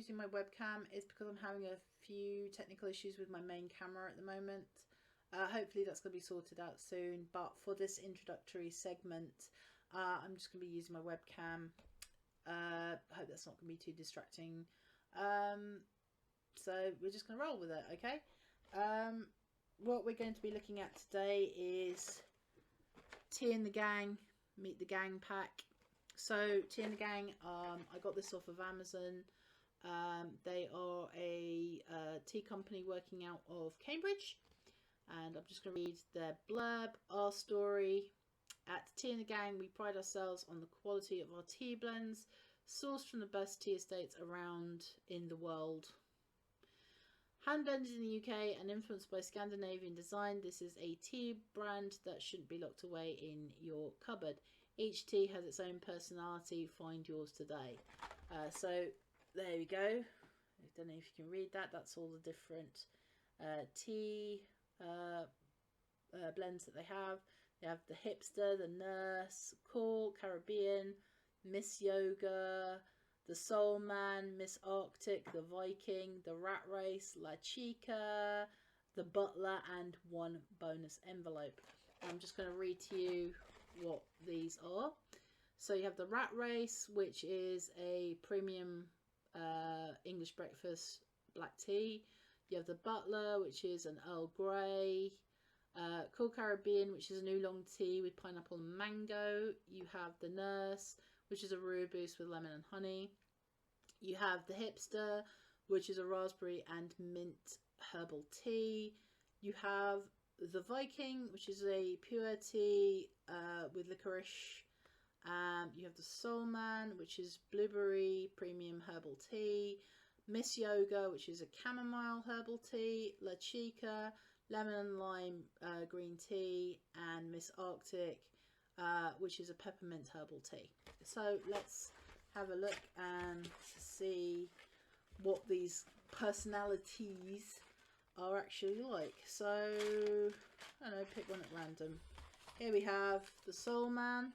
using my webcam is because I'm having a few technical issues with my main camera at the moment. Hopefully that's going to be sorted out soon, but for this introductory segment, I'm just going to be using my webcam. I hope that's not going to be too distracting. So we're just going to roll with it, okay? What we're going to be looking at today is Tea in the Gang, Meet the Gang pack. So Tea in the Gang, I got this off of Amazon. They are a tea company working out of Cambridge, and I'm just going to read their blurb. Our story. At Tea in the Gang, we pride ourselves on the quality of our tea blends, sourced from the best tea estates around in the world. Hand blended in the UK and influenced by Scandinavian design, this is a tea brand that shouldn't be locked away in your cupboard. Each tea has its own personality. Find yours today. So there we go. I don't know if you can read that. That's all the different tea blends that they have. They have the Hipster, the Nurse, Cool, Caribbean, Miss Yoga, the Soul Man, Miss Arctic, the Viking, the Rat Race, Lachika, the Butler, and one bonus envelope. I'm just going to read to you what these are. So you have the Rat Race, which is a premium English breakfast black tea. You have the Butler, which is an Earl Grey. Cool Caribbean, which is an oolong tea with pineapple and mango. You have the Nurse, which is a rooibos with lemon and honey. You have the Hipster, which is a raspberry and mint herbal tea. You have the Viking, which is a pure tea with licorice. You have the Soul Man, which is blueberry premium herbal tea. Miss Yoga, which is a chamomile herbal tea. Lachika, lemon and lime green tea. And Miss Arctic, which is a peppermint herbal tea. So let's have a look and see what these personalities are actually like. So I don't know, pick one at random. Here we have the Soul Man,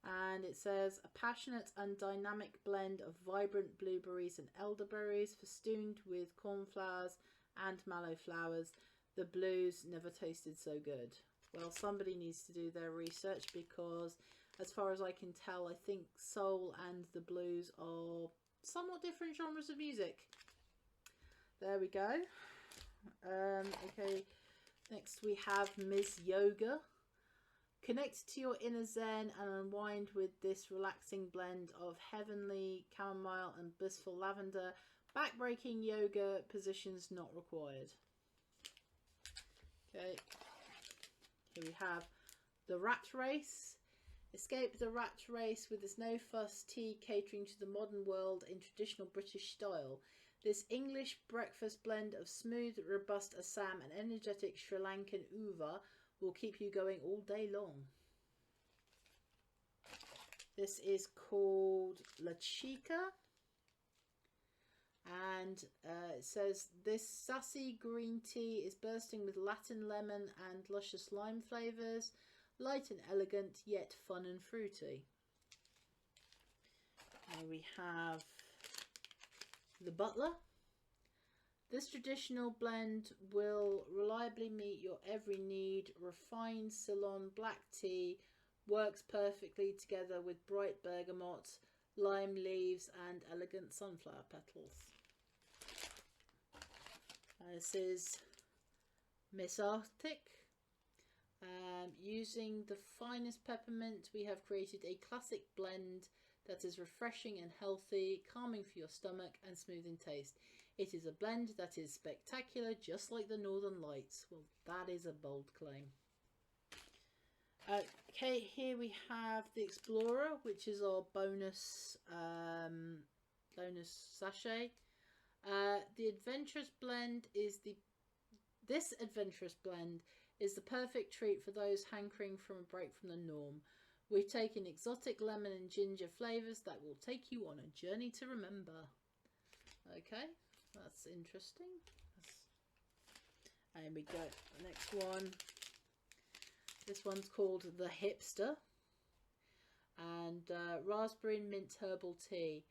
and it says a passionate and dynamic blend of vibrant blueberries and elderberries festooned with cornflowers and mallow flowers. The blues never tasted so good. Well, somebody needs to do their research, because as far as I can tell, I think soul and the blues are somewhat different genres of music. There we go. Okay, next we have Ms. Yoga. Connect to your inner zen and unwind with this relaxing blend of heavenly chamomile and blissful lavender. Backbreaking yoga positions not required. Okay, here we have the Rat Race. Escape the rat race with this no-fuss tea catering to the modern world in traditional British style. This English breakfast blend of smooth, robust Assam and energetic Sri Lankan uva will keep you going all day long. This is called Lachika. And it says, this sassy green tea is bursting with Latin lemon and luscious lime flavours. Light and elegant, yet fun and fruity. Here we have the Butler. This traditional blend will reliably meet your every need. Refined Ceylon black tea works perfectly together with bright bergamot, lime leaves and elegant sunflower petals. This is Miss Arctic. Using the finest peppermint, we have created a classic blend that is refreshing and healthy, calming for your stomach and smooth in taste. It is a blend that is spectacular, just like the Northern Lights. Well, that is a bold claim. Okay, here we have the Explorer, which is our bonus sachet. The adventurous blend is This adventurous blend is the perfect treat for those hankering from a break from the norm. We've taken exotic lemon and ginger flavours that will take you on a journey to remember. Okay, that's interesting. And we go, the next one. This one's called the Hipster. And raspberry and mint herbal tea.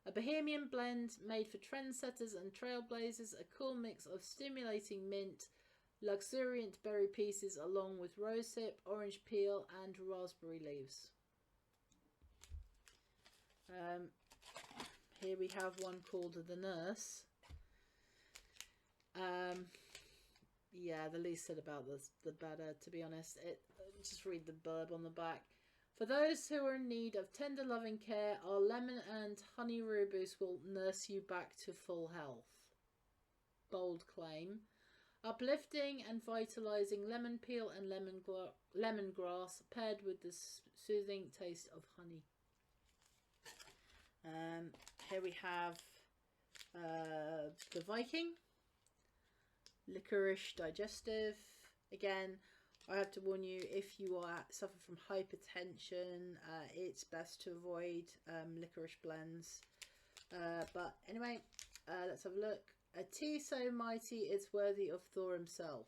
A bohemian blend made for trendsetters and trailblazers, a cool mix of stimulating mint, luxuriant berry pieces along with rosehip, orange peel and raspberry leaves. Here we have one called The Nurse. Yeah, the least said about this, the better, to be honest. Just read the blurb on the back. For those who are in need of tender loving care, our lemon and honey rooibos will nurse you back to full health. Bold claim. Uplifting and vitalising lemon peel and lemongrass paired with the soothing taste of honey. Here we have the Viking. Licorice Digestive. Again, I have to warn you, if you suffer from hypertension, it's best to avoid licorice blends. But anyway, let's have a look. A tea so mighty it's worthy of Thor himself.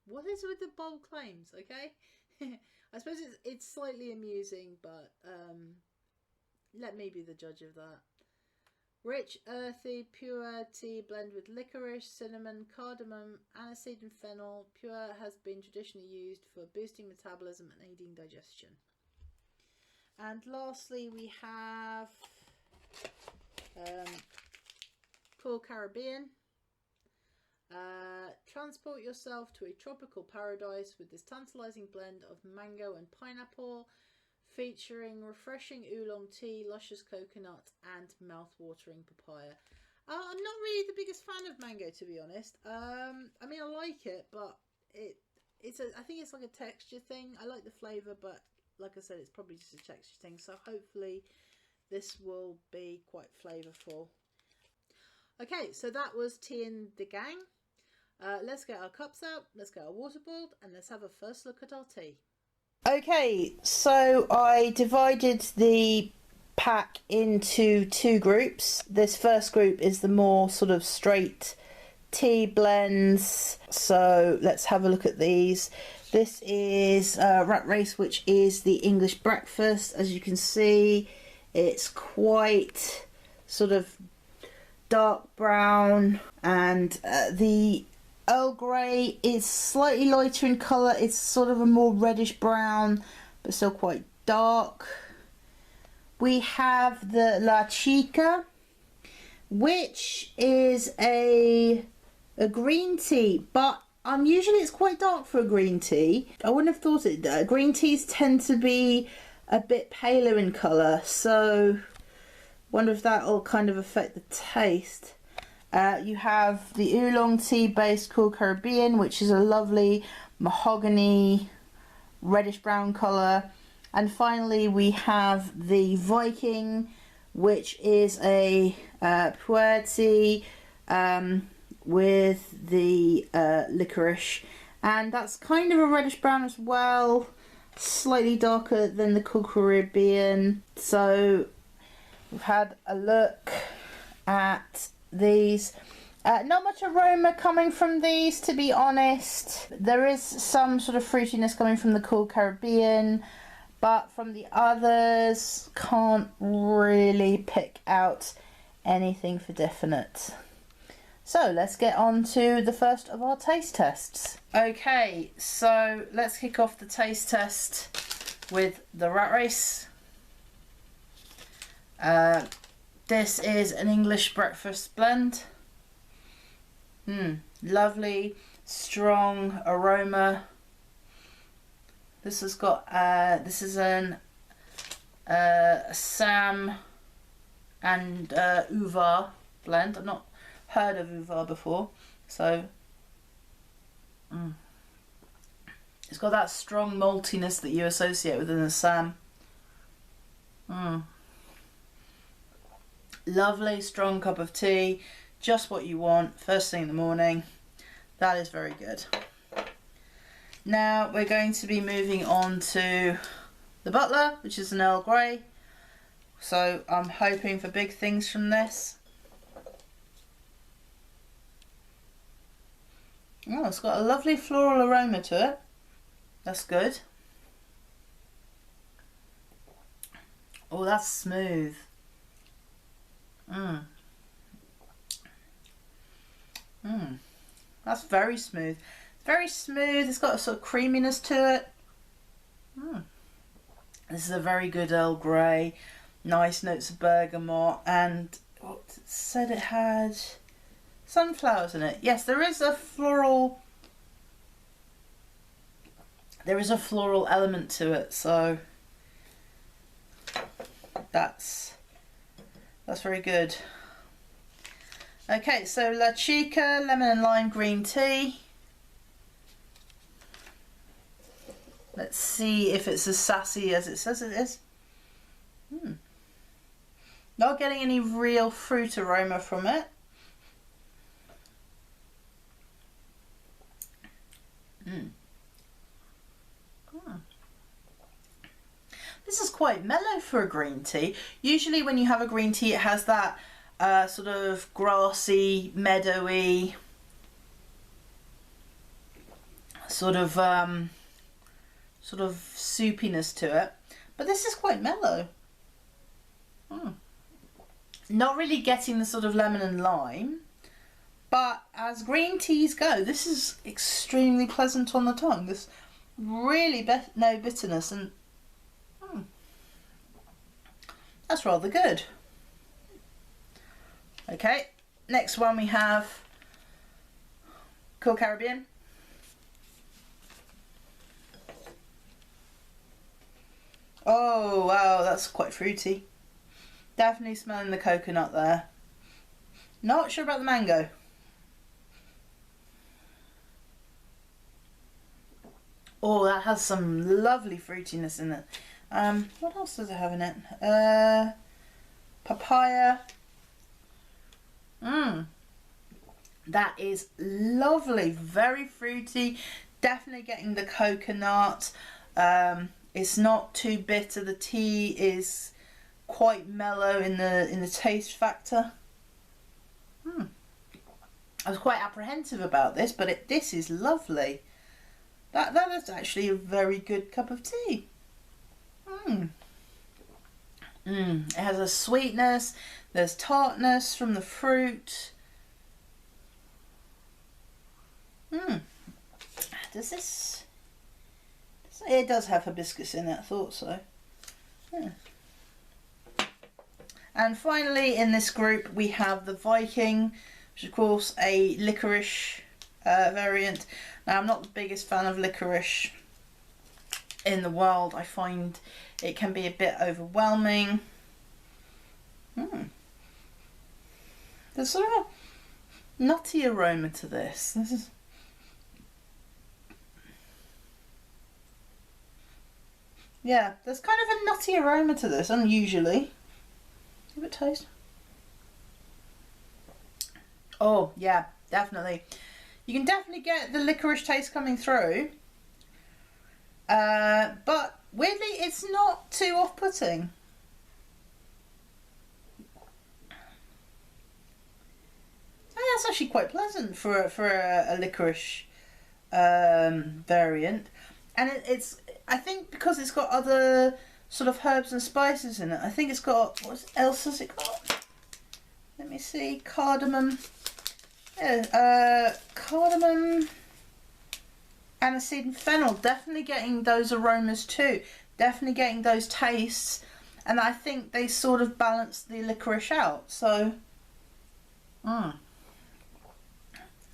What is with the bold claims, okay? I suppose it's slightly amusing, but let me be the judge of that. Rich, earthy, pure tea blend with licorice, cinnamon, cardamom, aniseed and fennel. Pure has been traditionally used for boosting metabolism and aiding digestion. And lastly, we have Cool Caribbean. Transport yourself to a tropical paradise with this tantalising blend of mango and pineapple, featuring refreshing oolong tea, luscious coconut and mouth-watering papaya. I'm not really the biggest fan of mango, to be honest. I mean, I like it, but I think it's like a texture thing. I like the flavour, but like I said, it's probably just a texture thing. So hopefully this will be quite flavourful. Okay, so that was Tea in the Gang. Let's get our cups out, let's get our water boiled, and let's have a first look at our tea. Okay, so I divided the pack into two groups. This first group is the more sort of straight tea blends. So let's have a look at these. This is Rat Race, which is the English breakfast. As you can see, it's quite sort of dark brown, and the Earl Grey is slightly lighter in colour. It's sort of a more reddish brown, but still quite dark. We have the Lachika, which is a green tea, but usually it's quite dark for a green tea. I wouldn't have thought it. Green teas tend to be a bit paler in colour, so wonder if that will kind of affect the taste. You have the oolong tea based Cool Caribbean, which is a lovely mahogany reddish brown colour. And finally we have the Viking, which is a puer tea with the licorice, and that's kind of a reddish brown as well, slightly darker than the Cool Caribbean. So we've had a look at these. Not much aroma coming from these, to be honest. There is some sort of fruitiness coming from the Cool Caribbean, but from the others can't really pick out anything for definite. So let's get on to the first of our taste tests. Okay, so let's kick off the taste test with the Rat Race. This is an English breakfast blend. Lovely, strong aroma. This has got this is an Assam and Uvar blend. I've not heard of Uvar before, so it's got that strong maltiness that you associate with an Assam. Lovely, strong cup of tea, just what you want first thing in the morning. That is very good. Now we're going to be moving on to the Butler, which is an Earl Grey. So I'm hoping for big things from this. Oh, it's got a lovely floral aroma to it. That's good. Oh, that's smooth. Mm. Mm. That's very smooth. Very smooth. It's got a sort of creaminess to it. Mm. This is a very good Earl Grey. Nice notes of bergamot, and what it said it had sunflowers in it. Yes, there is a floral. There is a floral element to it, so that's very good. Okay, so Lachika, lemon and lime green tea. Let's see if it's as sassy as it says it is. Not getting any real fruit aroma from it. This is quite mellow for a green tea. Usually when you have a green tea, it has that sort of grassy, meadowy, sort of soupiness to it. But this is quite mellow. Not really getting the sort of lemon and lime, but as green teas go, this is extremely pleasant on the tongue. There's really no bitterness, and that's rather good. Okay, next one we have Cool Caribbean. Oh wow, that's quite fruity. Definitely smelling the coconut there. Not sure about the mango. Oh, that has some lovely fruitiness in it. What else does it have in it? Papaya. That is lovely. Very fruity. Definitely getting the coconut. It's not too bitter. The tea is quite mellow in the taste factor. I was quite apprehensive about this, but this is lovely. That is actually a very good cup of tea. It has a sweetness. There's tartness from the fruit. Does this? It does have hibiscus in it. I thought so. And finally, in this group, we have the Viking, which is of course a licorice variant. Now, I'm not the biggest fan of licorice in the world. I find it can be a bit overwhelming. There's sort of a nutty aroma to this. Yeah, there's kind of a nutty aroma to this, unusually. Give it a taste. Oh, yeah, definitely. You can definitely get the licorice taste coming through. But weirdly, it's not too off-putting. That's actually quite pleasant for a licorice variant. And it's, I think because it's got other sort of herbs and spices in it, I think it's got, what else has it got? Let me see, cardamom. Yeah, cardamom, aniseed and fennel. Definitely getting those aromas too. Definitely getting those tastes. And I think they sort of balance the licorice out. So,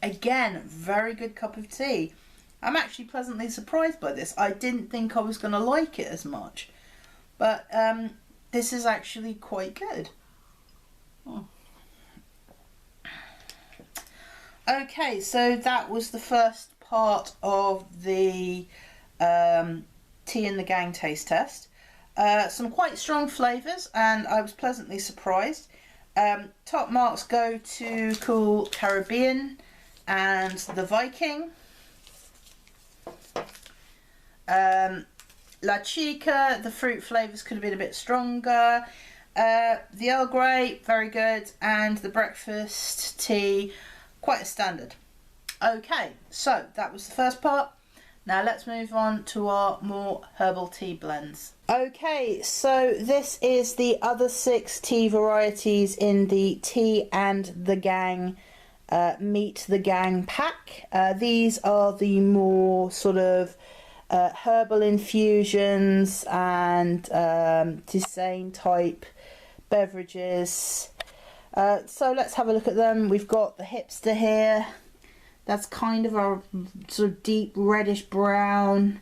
again, very good cup of tea. I'm actually pleasantly surprised by this. I didn't think I was going to like it as much. But this is actually quite good. Okay, so that was the first part of the Tea in the Gang taste test. Some quite strong flavours, and I was pleasantly surprised. Top marks go to Cool Caribbean and the Viking. Lachika, the fruit flavours could have been a bit stronger. The Earl Grey, very good. And the breakfast tea, quite a standard. Okay, so that was the first part. Now let's move on to our more herbal tea blends. Okay, so this is the other 6 tea varieties in the Tea and the Gang Meet the Gang pack. These are the more sort of herbal infusions and tisane type beverages. So let's have a look at them. We've got the Hipster here. That's kind of a sort of deep reddish brown.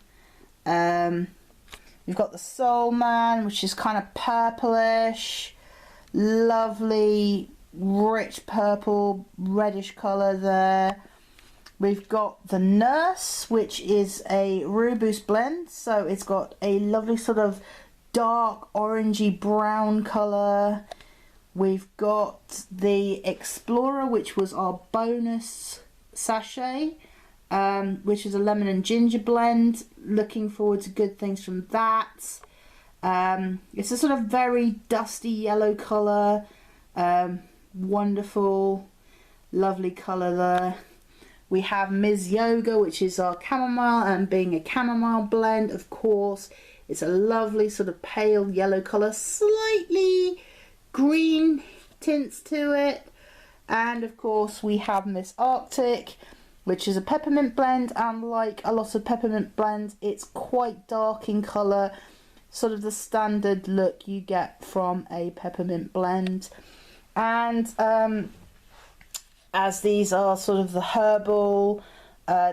We've got the Soul Man, which is kind of purplish. Lovely, rich purple, reddish colour there. We've got the Nurse, which is a Rooibos blend. So it's got a lovely sort of dark orangey brown colour. We've got the Explorer, which was our bonus sachet, which is a lemon and ginger blend. Looking forward to good things from that. It's a sort of very dusty yellow colour. Wonderful, lovely colour there. We have Ms. Yoga, which is our chamomile, and being a chamomile blend, of course, it's a lovely sort of pale yellow colour, slightly green tints to it. And of course we have Miss Arctic, which is a peppermint blend, and like a lot of peppermint blends, it's quite dark in colour, sort of the standard look you get from a peppermint blend. And as these are sort of the herbal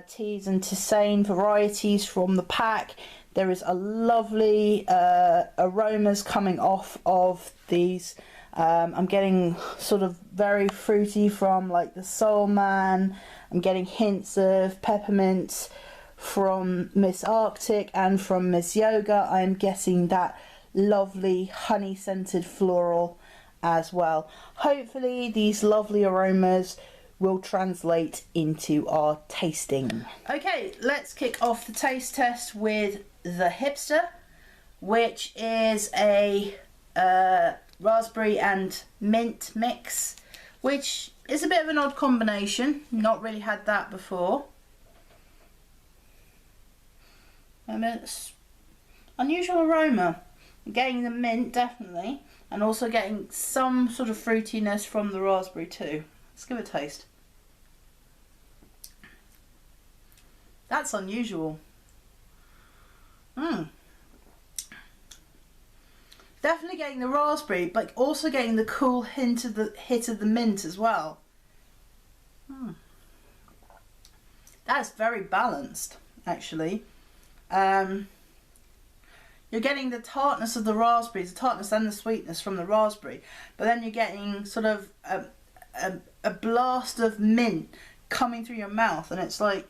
teas and tisane varieties from the pack, there is a lovely aromas coming off of these. I'm getting sort of very fruity from like the Soul Man. I'm getting hints of peppermint from Miss Arctic, and from Miss Yoga I'm getting that lovely honey scented floral as well. Hopefully these lovely aromas will translate into our tasting. Okay, let's kick off the taste test with the Hipster, which is a raspberry and mint mix, which is a bit of an odd combination. Not really had that before. I mean, it's unusual aroma. Getting the mint definitely, and also getting some sort of fruitiness from the raspberry too. Let's give it a taste. That's unusual. Definitely getting the raspberry, but also getting the cool hit of the mint as well. That's very balanced, actually. You're getting the tartness of the raspberries, the tartness and the sweetness from the raspberry, but then you're getting sort of a blast of mint coming through your mouth, and it's like,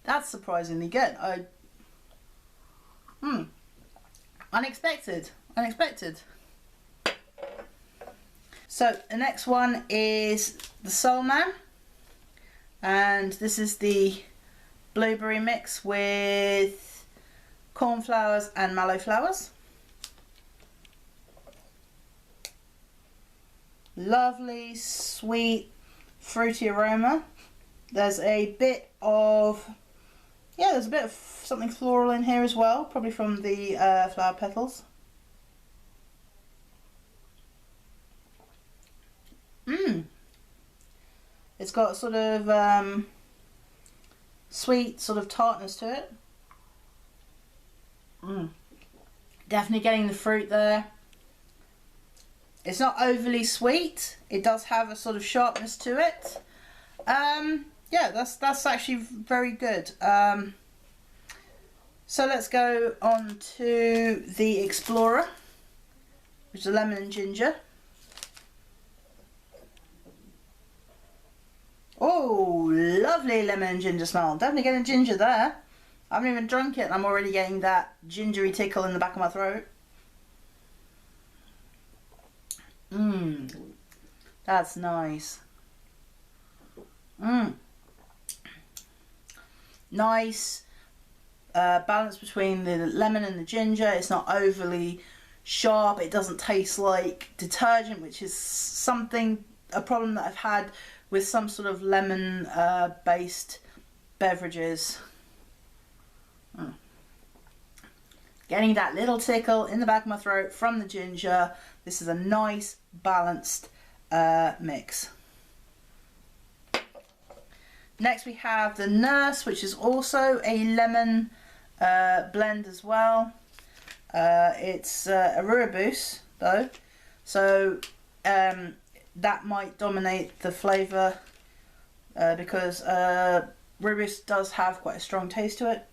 that's surprisingly good. Unexpected. So the next one is the Soul Man, and this is the blueberry mix with cornflowers and mallow flowers. Lovely, sweet, fruity aroma. There's a bit of something floral in here as well, probably from the flower petals. It's got sort of sweet sort of tartness to it. Definitely getting the fruit there. It's not overly sweet. It does have a sort of sharpness to it. Yeah, that's actually very good. So let's go on to the Explorer, which is lemon and ginger. Oh, lovely lemon and ginger smell. Definitely getting ginger there. I haven't even drunk it and I'm already getting that gingery tickle in the back of my throat. That's nice. Nice balance between the lemon and the ginger. It's not overly sharp. It doesn't taste like detergent, which is a problem that I've had with some sort of lemon based beverages. Getting that little tickle in the back of my throat from the ginger. This is a nice balanced mix. Next we have the Nurse, which is also a lemon blend as well. It's a rooibos though, so that might dominate the flavour because rooibos does have quite a strong taste to it.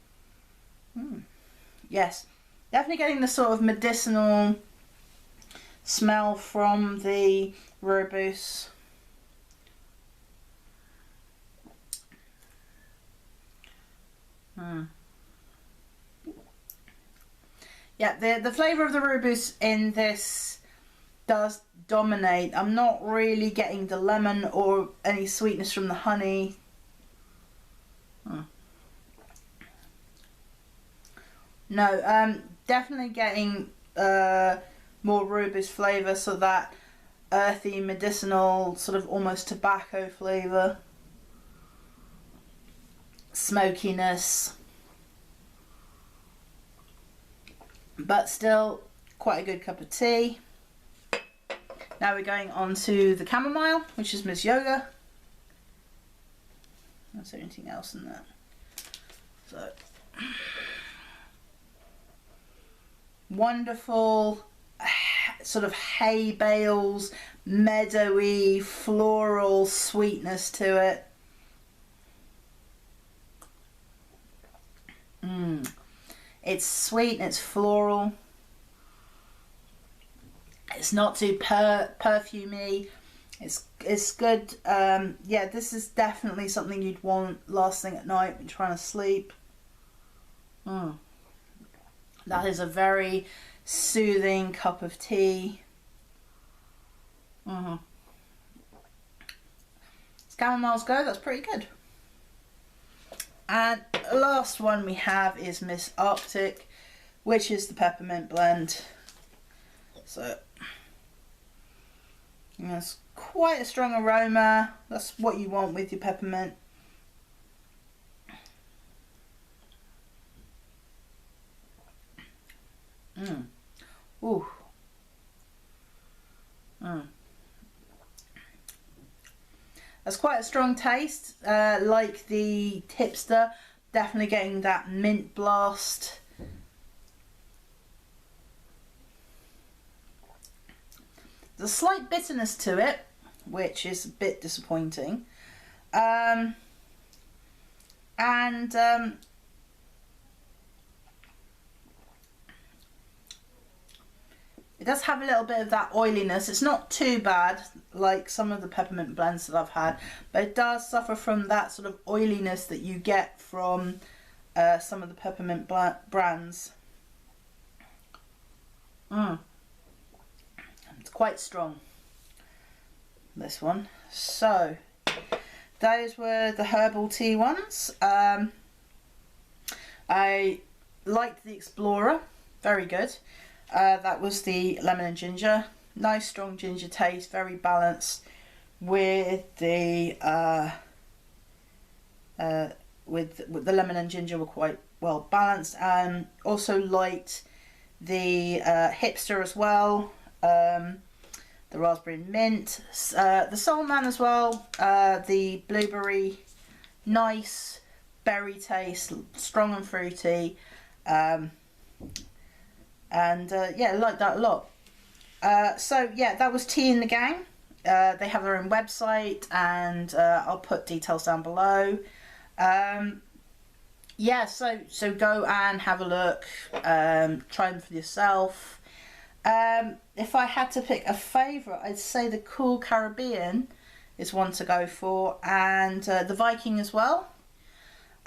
Yes, definitely getting the sort of medicinal smell from the rooibos. Yeah, the flavour of the rooibos in this does dominate. I'm not really getting the lemon or any sweetness from the honey. No, definitely getting more rooibos flavour, so that earthy, medicinal, sort of almost tobacco flavour. Smokiness. But still quite a good cup of tea. Now we're going on to the chamomile, which is Miss Yoga. Is there anything else in that? So wonderful sort of hay bales, meadowy, floral sweetness to it. It's sweet and it's floral. It's not too perfumey. It's good. Yeah, this is definitely something you'd want last thing at night when trying to sleep. That is a very soothing cup of tea. As chamomiles go, that's pretty good. And the last one we have is Miss Arctic, which is the peppermint blend. So it's quite a strong aroma. That's what you want with your peppermint. Ooh. That's quite a strong taste, like the Hipster. Definitely getting that mint blast. There's a slight bitterness to it, which is a bit disappointing. It does have a little bit of that oiliness. It's not too bad like some of the peppermint blends that I've had, but it does suffer from that sort of oiliness that you get from some of the peppermint brands. It's quite strong, this one. So those were the herbal tea ones. I liked the Explorer, very good. That was the lemon and ginger. Nice strong ginger taste, very balanced with the lemon and ginger were quite well balanced, and also liked the Hipster as well, the raspberry and mint, the Soul Man as well, the blueberry, nice berry taste, strong and fruity. Yeah, I like that a lot. So yeah, that was Tea in the Gang. They have their own website, and I'll put details down below. Yeah, so go and have a look, try them for yourself. If I had to pick a favourite, I'd say the Cool Caribbean is one to go for, and the Viking as well.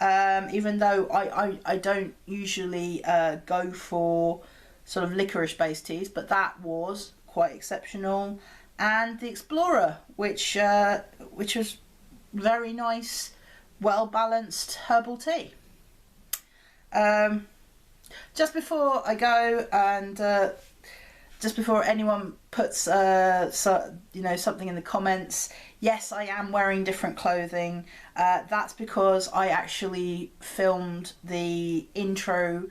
Even though I don't usually go for sort of licorice based teas, but that was quite exceptional. And the Explorer, which was very nice, well balanced herbal tea. Just before I go and just before anyone puts something in the comments, yes, I am wearing different clothing. That's because I actually filmed the intro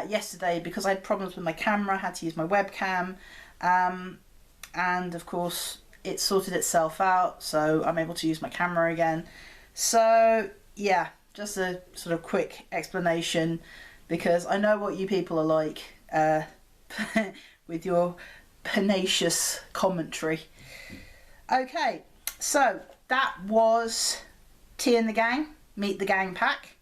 yesterday because I had problems with my camera, had to use my webcam, and of course it sorted itself out, so I'm able to use my camera again. So yeah, just a sort of quick explanation, because I know what you people are like with your pernicious commentary. Okay, so that was Tea in the Gang, Meet the Gang Pack.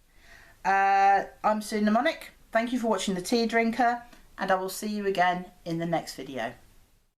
I'm Sue Mnemonic. Thank you for watching The Tea Drinker, and I will see you again in the next video.